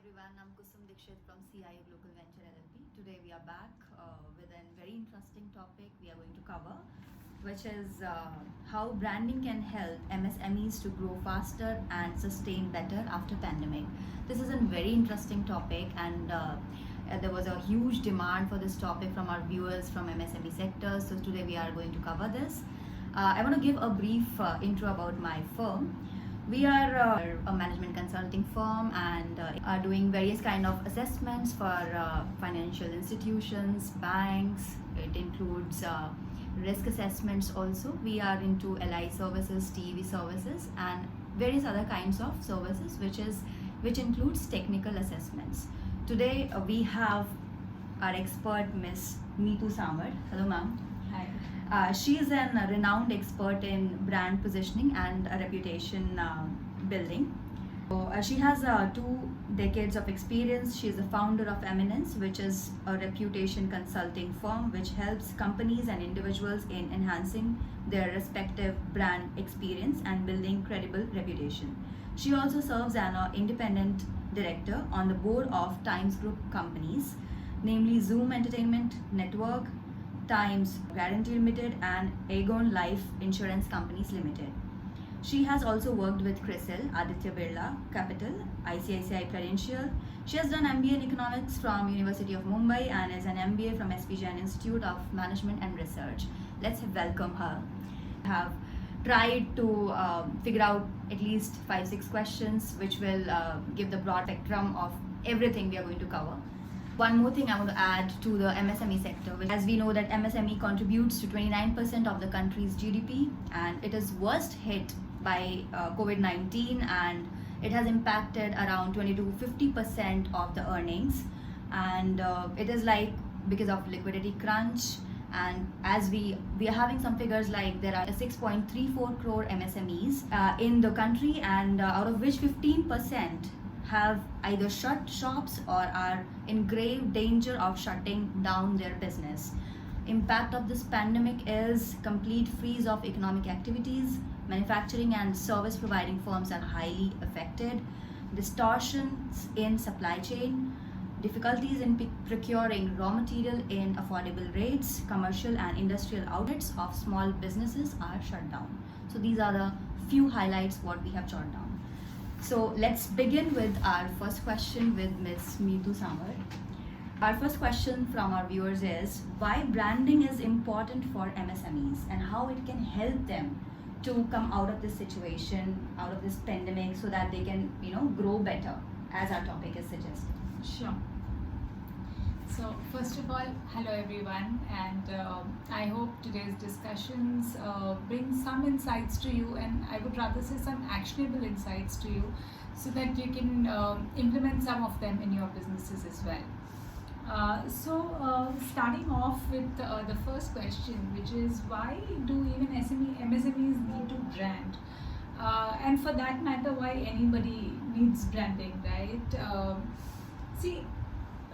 everyone. I'm Kusum Dikshit from CIO Global Venture LLP. Today we are back with a very interesting topic we are going to cover, which is how branding can help MSMEs to grow faster and sustain better after pandemic. This is a very interesting topic, and there was a huge demand for this topic from our viewers from MSME sectors. So today we are going to cover this. I want to give a brief intro about my firm. We are a management consulting firm and are doing various kind of assessments for financial institutions, banks. It includes risk assessments also. We are into LI services, TEV services, and various other kinds of services, which includes technical assessments. Today we have our expert, Miss Neetu Samar. Hello, ma'am. She is a renowned expert in brand positioning and reputation building. So, she has 2 decades of experience. She is the founder of Eminence, which is a reputation consulting firm which helps companies and individuals in enhancing their respective brand experience and building credible reputation. She also serves as an independent director on the board of Times Group companies, namely Zoom Entertainment Network, Times Guarantee Limited, and Aegon Life Insurance Companies Limited. She has also worked with CRISIL, Aditya Birla Capital, ICICI Prudential. She has done MBA in Economics from University of Mumbai and is an MBA from SP Jain Institute of Management and Research. Let's welcome her. I have tried to figure out at least 5-6 questions which will give the broad spectrum of everything we are going to cover. One more thing I want to add to the MSME sector, which, as we know, that MSME contributes to 29% of the country's GDP, and it is worst hit by COVID-19, and it has impacted around 20 to 50% of the earnings, and it is like because of liquidity crunch. And as we are having some figures, like there are 6.34 crore MSMEs in the country, and out of which 15% have either shut shops or are in grave danger of shutting down their business. Impact of this pandemic is complete freeze of economic activities. Manufacturing and service providing firms are highly affected. Distortions in supply chain, difficulties in procuring raw material in affordable rates. Commercial and industrial outlets of small businesses are shut down. So these are the few highlights what we have jotted down. So let's begin with our first question with Ms. Neetu Samar. Our first question from our viewers is why branding is important for MSMEs and how it can help them to come out of this situation, out of this pandemic, so that they can, grow better, as our topic is suggesting. Sure. So first of all, hello everyone, and I hope today's discussions bring some insights to you, and I would rather say some actionable insights to you, so that you can implement some of them in your businesses as well. Starting off with the first question, which is why do even MSMEs need to brand? And for that matter, why anybody needs branding, right?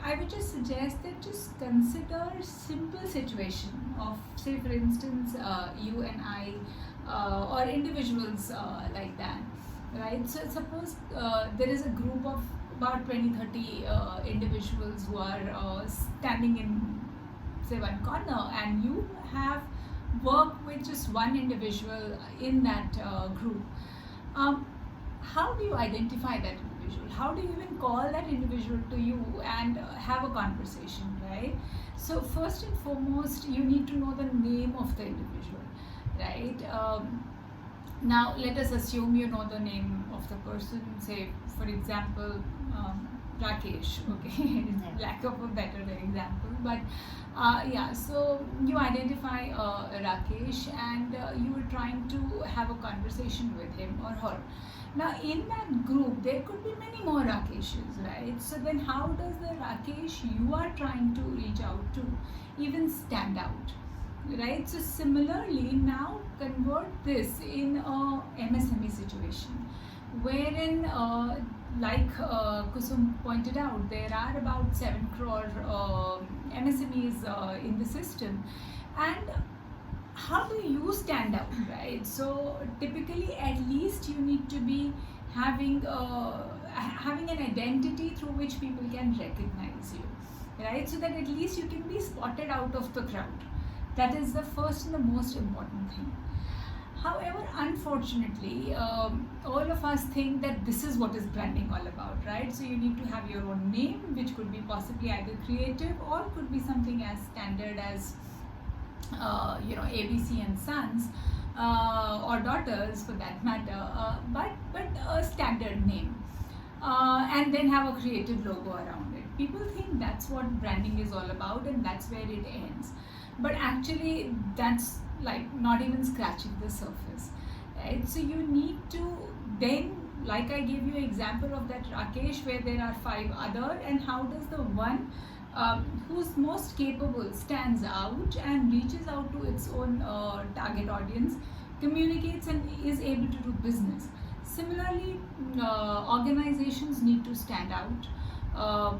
I would just suggest that just consider simple situation of, say for instance, you and I, or individuals like that, right? So suppose there is a group of about 20-30 individuals who are standing in, say, one corner, and you have worked with just one individual in that group. How do you identify that individual? How do you even call that individual to you and have a conversation, right? So first and foremost, you need to know the name of the individual, right? Now let us assume you know the name of the person, say for example Rakesh, okay, lack of a better example, but so you identify Rakesh, and you are trying to have a conversation with him or her. Now in that group there could be many more Rakeshes, right? So then how does the Rakesh you are trying to reach out to even stand out, right? So similarly, now convert this in a MSME situation, wherein like Kusum pointed out, there are about 7 crore MSMEs in the system, and how do you stand out, right? So typically, at least you need to be having having an identity through which people can recognize you, right? So that at least you can be spotted out of the crowd. That is the first and the most important thing. However, unfortunately, all of us think that this is what is branding all about, right? So you need to have your own name, which could be possibly either creative or could be something as standard as ABC and Sons, or Daughters for that matter, but a standard name, and then have a creative logo around it. People think that's what branding is all about, and that's where it ends. But actually, that's like not even scratching the surface, right? So you need to then, like I gave you an example of that Rakesh, where there are 5 other, and how does the one who's most capable stands out and reaches out to its own target audience, communicates and is able to do business. Similarly, organizations need to stand out,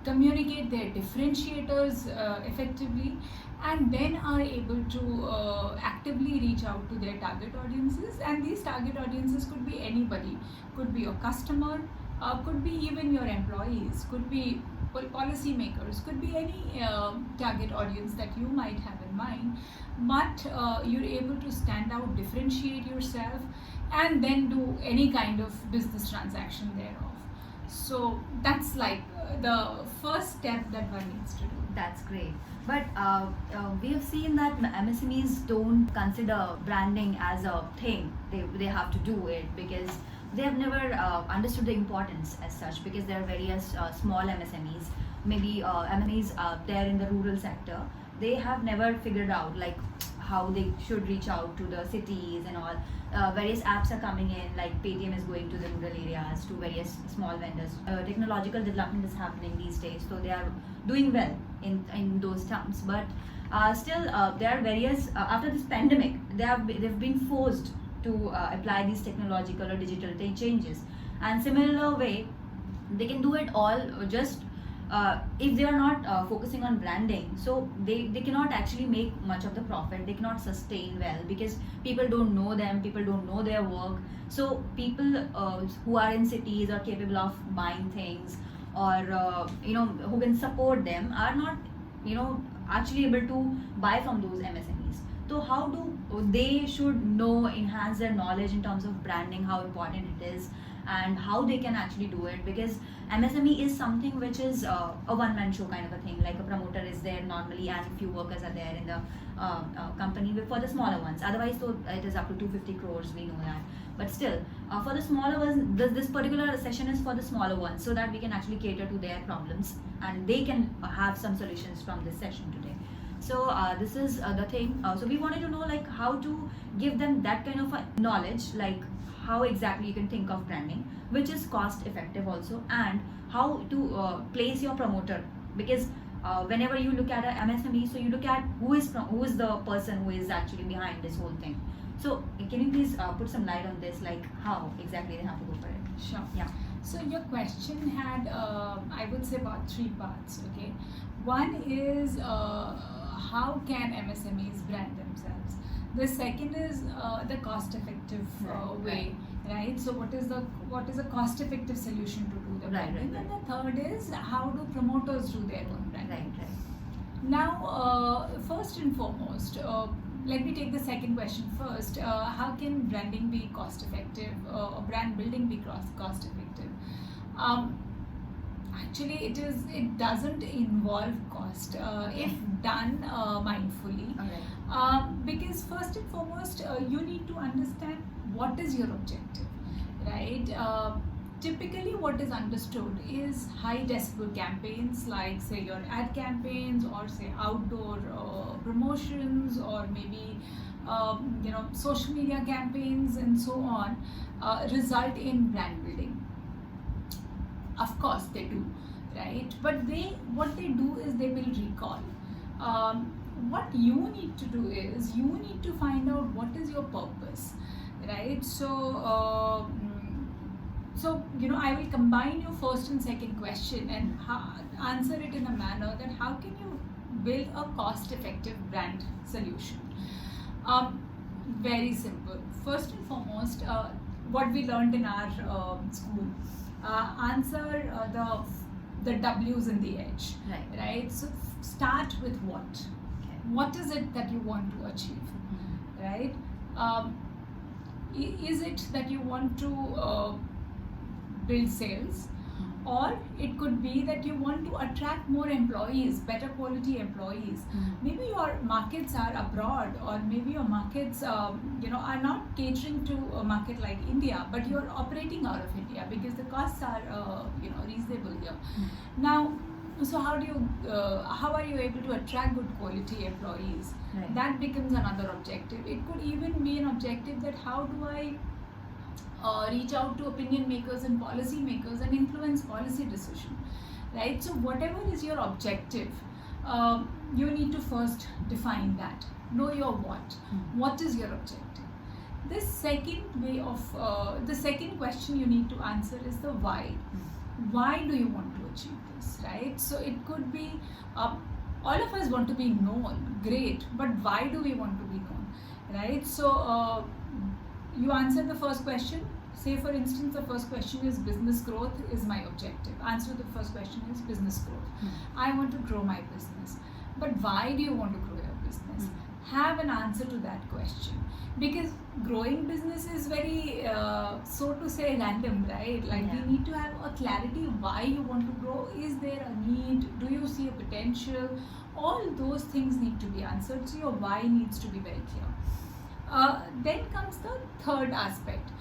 communicate their differentiators effectively, and then are able to actively reach out to their target audiences. And these target audiences could be anybody, could be your customer, could be even your employees, could be policy makers, could be any target audience that you might have in mind. But you're able to stand out, differentiate yourself, and then do any kind of business transaction thereof. So that's like the first step that one needs to do. That's great. But we have seen that MSMEs don't consider branding as a thing. They have to do it because they have never understood the importance as such, because there are various small MSMEs, maybe MSMEs there in the rural sector. They have never figured out like how they should reach out to the cities and all. Various apps are coming in, like Paytm is going to the rural areas, to various small vendors. Technological development is happening these days, so they are doing well in those terms. But still, there are various after this pandemic, they've been forced to apply these technological or digital changes. And similar way, they can do it all just if they are not focusing on branding. So they cannot actually make much of the profit, they cannot sustain well, because people don't know them, people don't know their work. So people who are in cities or capable of buying things, or who can support them, are not actually able to buy from those MSMEs. So how do they should know, enhance their knowledge in terms of branding, how important it is, and how they can actually do it? Because MSME is something which is a one-man show kind of a thing. Like a promoter is there normally, and few workers are there in the company for the smaller ones. Otherwise, so it is up to 250 crores, we know that. But still, for the smaller ones, this particular session is for the smaller ones, so that we can actually cater to their problems and they can have some solutions from this session today. So this is the thing. So we wanted to know like how to give them that kind of a knowledge, like how exactly you can think of branding, which is cost effective also, and how to place your promoter. Because whenever you look at a MSME, so you look at who is the person who is actually behind this whole thing. So can you please put some light on this, like how exactly they have to go for it? Sure. Yeah. So your question had, I would say, about 3 parts. Okay, one is how can MSMEs brand themselves. The second is the cost-effective way, right? So what is a cost-effective solution to do the branding? And the third is how do promoters do their own branding? Right. Now, first and foremost, let me take the second question first. How can branding be cost-effective, or brand building be cost-effective? Actually, it doesn't involve cost if done mindfully. Because first and foremost, you need to understand what is your objective, right? Typically what is understood is high decibel campaigns, like say your ad campaigns, or say outdoor promotions, or maybe social media campaigns and so on, result in brand building. Of course they do, right? But what they do is they build recall. What you need to do is you need to find out what is your purpose, right? So I will combine your first and second question and answer it in a manner that how can you build a cost-effective brand solution. Very simple. First and foremost, what we learned in our school, answer the W's in the edge, Right. right? So start with what? Okay. What is it that you want to achieve, Mhm. right? Is it that you want to build sales? Or it could be that you want to attract more employees, better quality employees. Maybe your markets are abroad, or maybe your markets, are not catering to a market like India, but you're operating out of India because the costs are, reasonable here. Now, so how are you able to attract good quality employees? Right. That becomes another objective. It could even be an objective that how do I reach out to opinion makers and policy makers and influence policy decision, right? So whatever is your objective, you need to first define that. Know your what. What is your objective? The second question you need to answer is the why. Why do you want to achieve this, right? So it could be all of us want to be known, great, but why do we want to be known, right? So you answer the first question. Say for instance, the first question is business growth is my objective. Answer to the first question is business growth. I want to grow my business. But why do you want to grow your business? Have an answer to that question. Because growing business is very, so to say, random, right? Like Yeah. we need to have a clarity why you want to grow. Is there a need? Do you see a potential? All those things need to be answered. So your why needs to be very clear. Then comes the third aspect.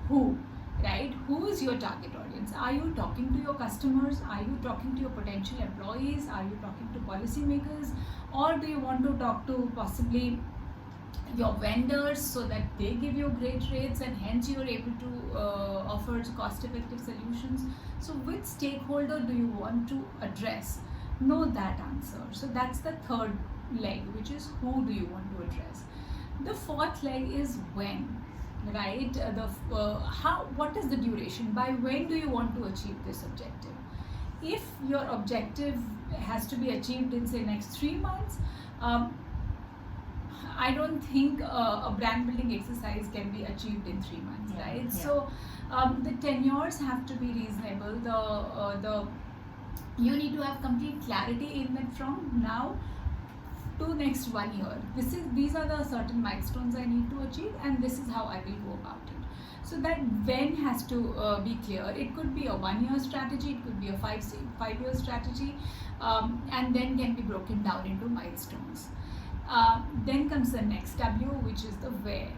Who, right? Who is your target audience? Are you talking to your customers? Are you talking to your potential employees? Are you talking to policymakers? Or do you want to talk to possibly your vendors so that they give you great rates and hence you are able to offer cost effective solutions? So which stakeholder do you want to address? Know that answer. So that's the third leg, which is who do you want to address. The fourth leg is when, right? What is the duration? By when do you want to achieve this objective? If your objective has to be achieved in say next 3 months, I don't think a brand building exercise can be achieved in 3 months, Yeah, right? yeah. So the tenures have to be reasonable. You need to have complete clarity in that from now to next 1 year. These are the certain milestones I need to achieve, and this is how I will go about it. So that when has to be clear. It could be a 1 year strategy, it could be a 5 year strategy, and then can be broken down into milestones. Then comes the next W, which is the where.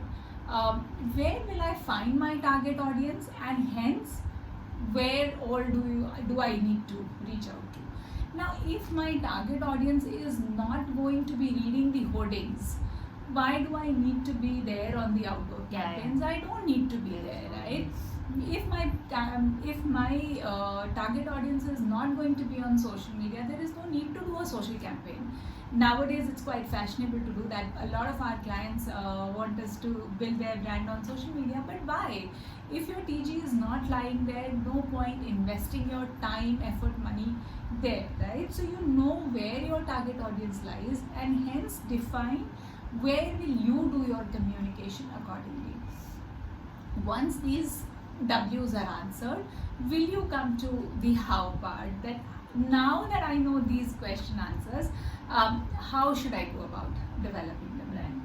Where will I find my target audience, and hence where all do I need to reach out to? Now, if my target audience is not going to be reading the hoardings, why do I need to be there on the outdoor Yeah, campaigns? I don't need to be there, right? If my target audience is not going to be on social media, there is no need to do a social campaign. Nowadays, it's quite fashionable to do that. A lot of our clients want us to build their brand on social media, but why? If your TG is not lying there, no point investing your time, effort, money there, right? So you know where your target audience lies, and hence define where will you do your communication accordingly. Once these W's are answered, will you come to the how part? That now that I know these question answers, how should I go about developing the brand?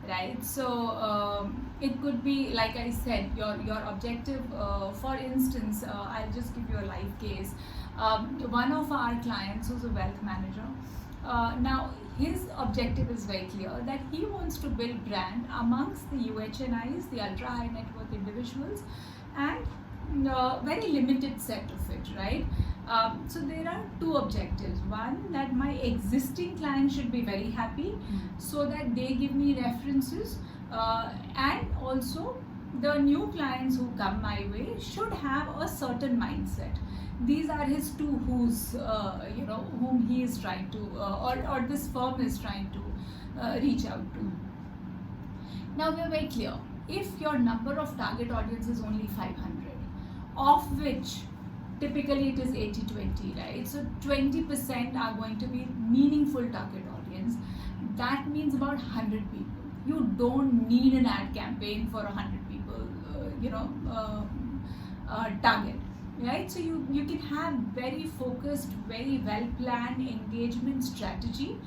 Right? So it could be, like I said, your objective. For instance, I'll just give you a live case. One of our clients who's a wealth manager. Now his objective is very clear, that he wants to build brand amongst the UHNIs, the ultra high net worth individuals, and very limited set of it, right? So there are two objectives. One, that my existing clients should be very happy, so that they give me references, and also the new clients who come my way should have a certain mindset. These are his two who's, whom he is trying to, or this firm is trying to reach out to. Now we are very clear. If your number of target audience is only 500, of which typically it is 80-20, right? So 20% are going to be meaningful target audience. That means about 100 people. You don't need an ad campaign for 100 people, target, right? So you can have very focused, very well planned engagement strategy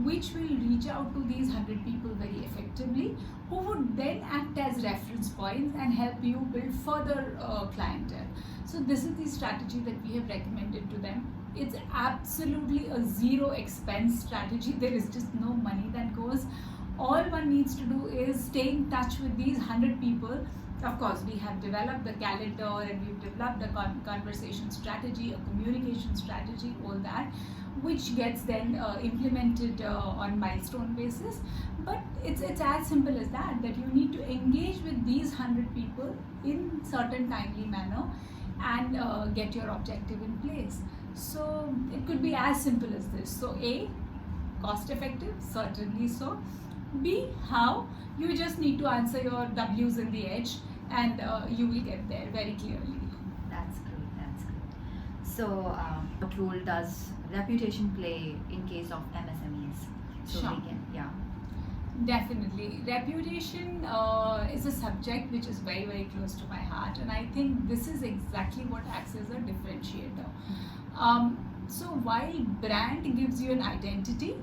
which will reach out to these 100 people very effectively, who would then act as reference points and help you build further clientele. So this is the strategy that we have recommended to them. It's absolutely a zero expense strategy. There is just no money that goes. All one needs to do is stay in touch with these 100 people. Of course, we have developed the calendar and we've developed the conversation strategy, a communication strategy, all that, which gets then implemented on milestone basis. But it's as simple as that you need to engage with these 100 people in certain timely manner and get your objective in place. So it could be as simple as this. So A, cost effective, certainly so. B, how? You just need to answer your W's in the edge and you will get there very clearly. That's great. That's great. So, what role does reputation play in case of MSMEs? So Sure. we can, yeah. Definitely. Reputation is a subject which is very, very close to my heart, and I think this is exactly what acts as a differentiator. So, while brand gives you an identity,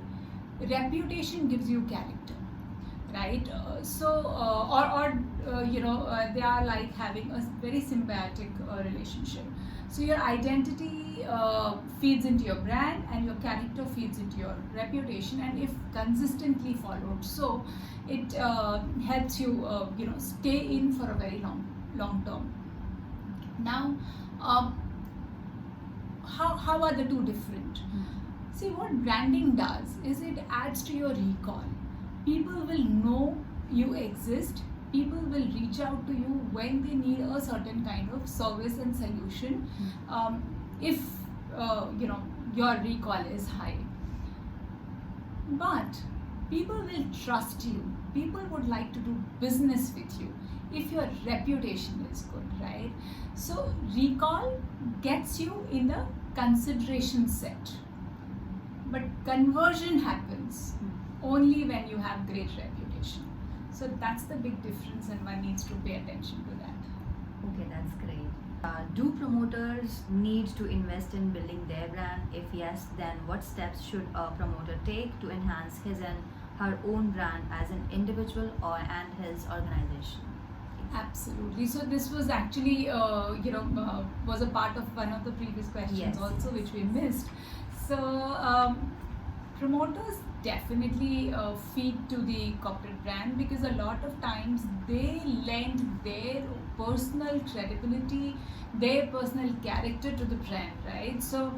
reputation gives you character, right? They are like having a very symbiotic relationship. So your identity feeds into your brand and your character feeds into your reputation, and if consistently followed, so it helps you stay in for a very long term. Now how are the two different? See, what branding does is it adds to your recall. People will know you exist. People will reach out to you when they need a certain kind of service and solution. If your recall is high, but people will trust you. People would like to do business with you if your reputation is good, right? So recall gets you in the consideration set, but conversion happens only when you have great reputation. So that's the big difference, and one needs to pay attention to that. Okay, that's great. Do promoters need to invest in building their brand? If yes, then what steps should a promoter take to enhance his and her own brand as an individual and his organization? Absolutely. So this was actually, was a part of one of the previous questions Yes. also, which we missed. So promoters definitely feed to the corporate brand, because a lot of times they lend their personal credibility, their personal character to the brand, right? So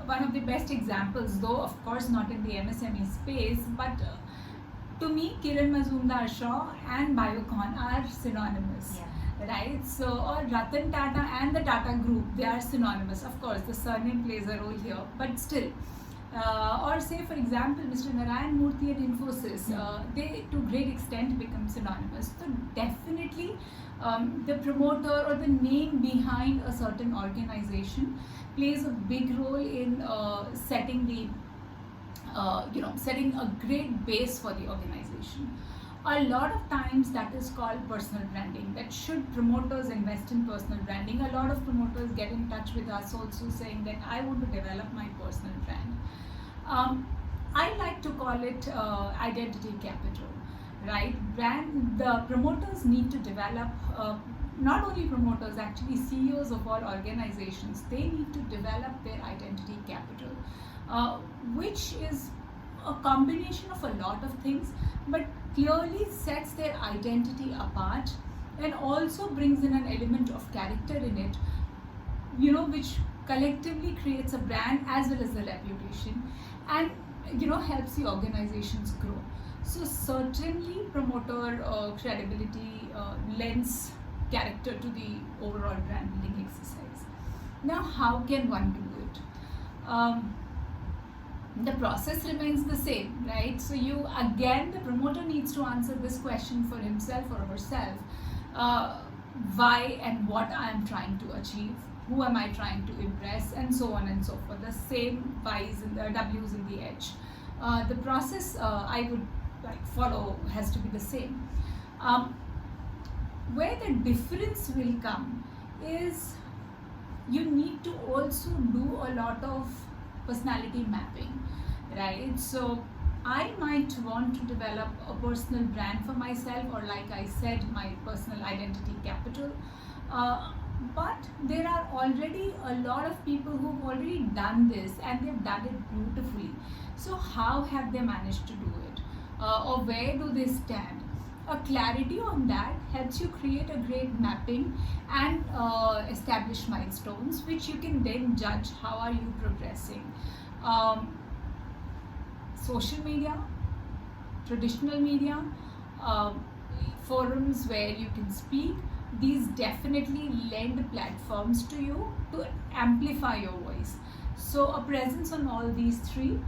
one of the best examples, though of course not in the MSME space, but to me, Kiran Mazumdar-Shaw and Biocon are synonymous. Yeah. Right? So, or Ratan Tata and the Tata Group, they are synonymous. Of course, the surname plays a role here, but still. Or say, for example, Mr. Narayan Murthy and Infosys, they to great extent become synonymous. So definitely, the promoter or the name behind a certain organization plays a big role in setting a great base for the organization. A lot of times that is called personal branding. That should promoters invest in personal branding. A lot of promoters get in touch with us also saying that I want to develop my personal brand. I like to call it identity capital, right? The promoters need to develop, not only promoters, actually CEOs of all organizations, they need to develop their identity capital. Which is a combination of a lot of things, but clearly sets their identity apart and also brings in an element of character in it, which collectively creates a brand as well as the reputation, and helps the organizations grow. So certainly promoter credibility lends character to the overall brand building exercise. Now, how can one do it? The process remains the same, right? So the promoter needs to answer this question for himself or herself: why and what I am trying to achieve, who am I trying to impress, and so on and so forth. The same Y's and the W's in the edge. The process I would follow has to be the same. Where the difference will come is you need to also do a lot of personality mapping, right? So I might want to develop a personal brand for myself, or like I said, my personal identity capital. But there are already a lot of people who've already done this and they've done it beautifully. So how have they managed to do it? Or where do they stand? A clarity on that helps you create a great mapping and establish milestones, which you can then judge how are you progressing. Social media, traditional media, uh, forums where you can speak, these definitely lend platforms to you to amplify your voice. So a presence on all these three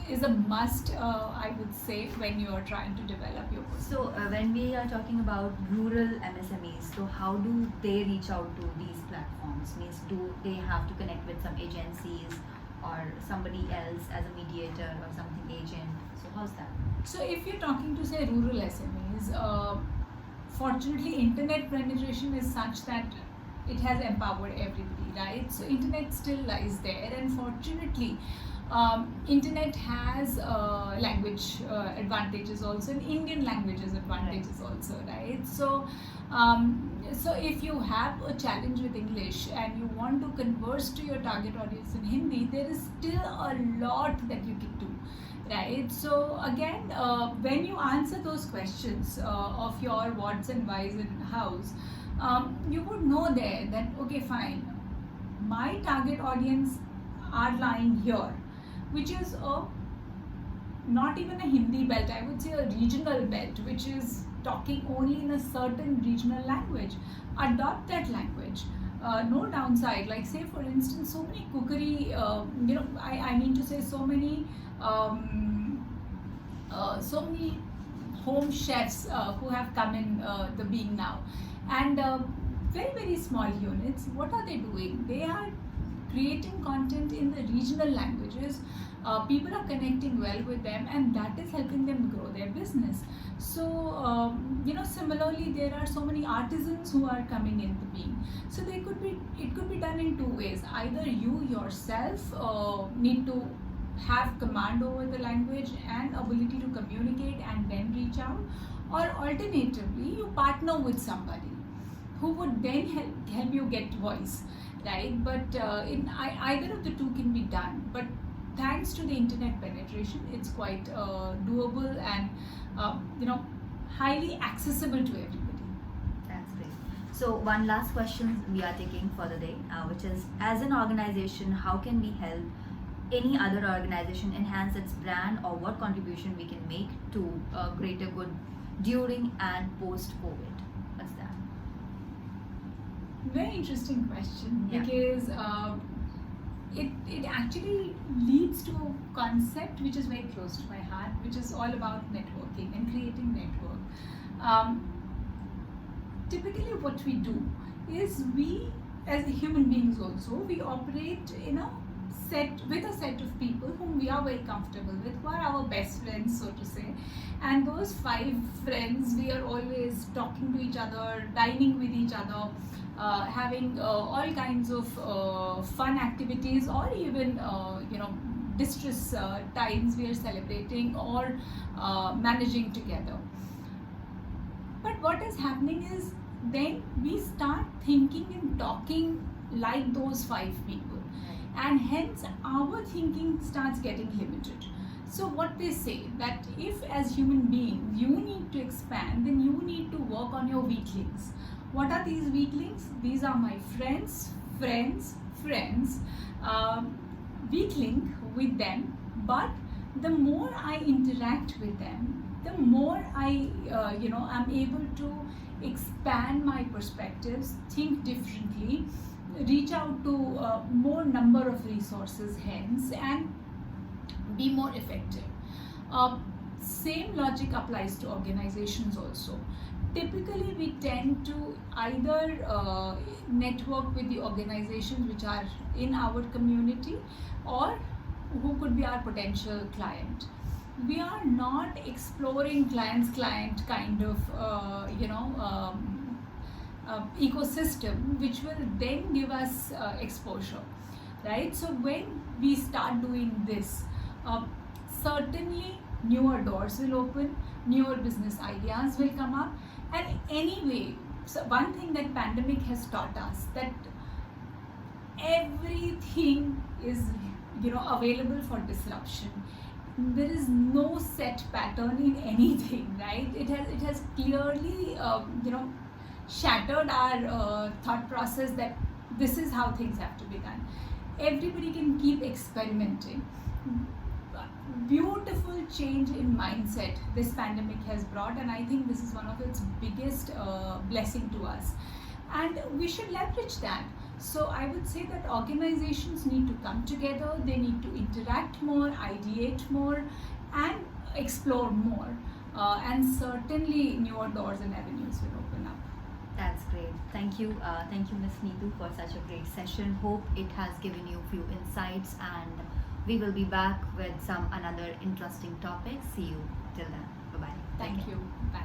is a must, I would say, when you are trying to develop your business. So when we are talking about rural MSMEs, so how do they reach out to these platforms? Means do they have to connect with some agencies or somebody else as a mediator or something agent? So how's that? So if you're talking to say rural SMEs, fortunately internet penetration is such that it has empowered everybody, right? So internet still lies there, and fortunately internet has language advantages also, and Indian languages advantages also, right? So so if you have a challenge with English and you want to converse to your target audience in Hindi, there is still a lot that you can do, right? So again, when you answer those questions of your whats and whys and hows, you would know there that okay, fine, my target audience are lying here, which is not even a Hindi belt, I would say a regional belt, which is talking only in a certain regional language. Adopt that language. No downside. Like say for instance, so many cookery, I mean to say so many home chefs who have come in the being now, and very small units. What are they doing? They are creating content in the regional languages. People are connecting well with them, and that is helping them grow their business. So similarly, there are so many artisans who are coming into being. So it could be done in two ways. Either you yourself need to have command over the language and ability to communicate and then reach out, or alternatively you partner with somebody who would then help you get voice, right? But either of the two can be done, but thanks to the internet penetration, it's quite doable and highly accessible to everybody. That's great. So one last question we are taking for the day, which is, as an organization, how can we help any other organization enhance its brand, or what contribution we can make to greater good during and post COVID? What's that? Very interesting question, Yeah. because it actually leads to a concept which is very close to my heart, which is all about networking and creating network. Typically what we do is, we as human beings also, we operate in a set of people whom we are very comfortable with, who are our best friends, so to say. And those 5 friends, we are always talking to each other, dining with each other, having all kinds of fun activities, or even distress times we are celebrating or managing together. But what is happening is, then we start thinking and talking like those 5 people, and hence our thinking starts getting limited. So what they say, that if as human beings you need to expand, then you need to work on your weak links. What are these weak links? These are my friends. Weak link with them, but the more I interact with them, the more I I'm able to expand my perspectives, think differently, reach out to more number of resources, hence, and be more effective. Same logic applies to organizations also. Typically we tend to either network with the organizations which are in our community, or who could be our potential client. We are not exploring client kind of ecosystem, which will then give us exposure, right? So when we start doing this, certainly newer doors will open, newer business ideas will come up, and anyway, so one thing that pandemic has taught us, that everything is available for disruption. There is no set pattern in anything, right? It has clearly shattered our thought process that this is how things have to be done. Everybody can keep experimenting. Beautiful change in mindset this pandemic has brought, and I think this is one of its biggest blessing to us, and we should leverage that. So I would say that organizations need to come together, they need to interact more, ideate more, and explore more, and certainly newer doors and avenues will open up. That's great. Thank you, Ms. Neetu, for such a great session. Hope it has given you few insights, and we will be back with some another interesting topic. See you till then. Bye bye. Thank you. Bye.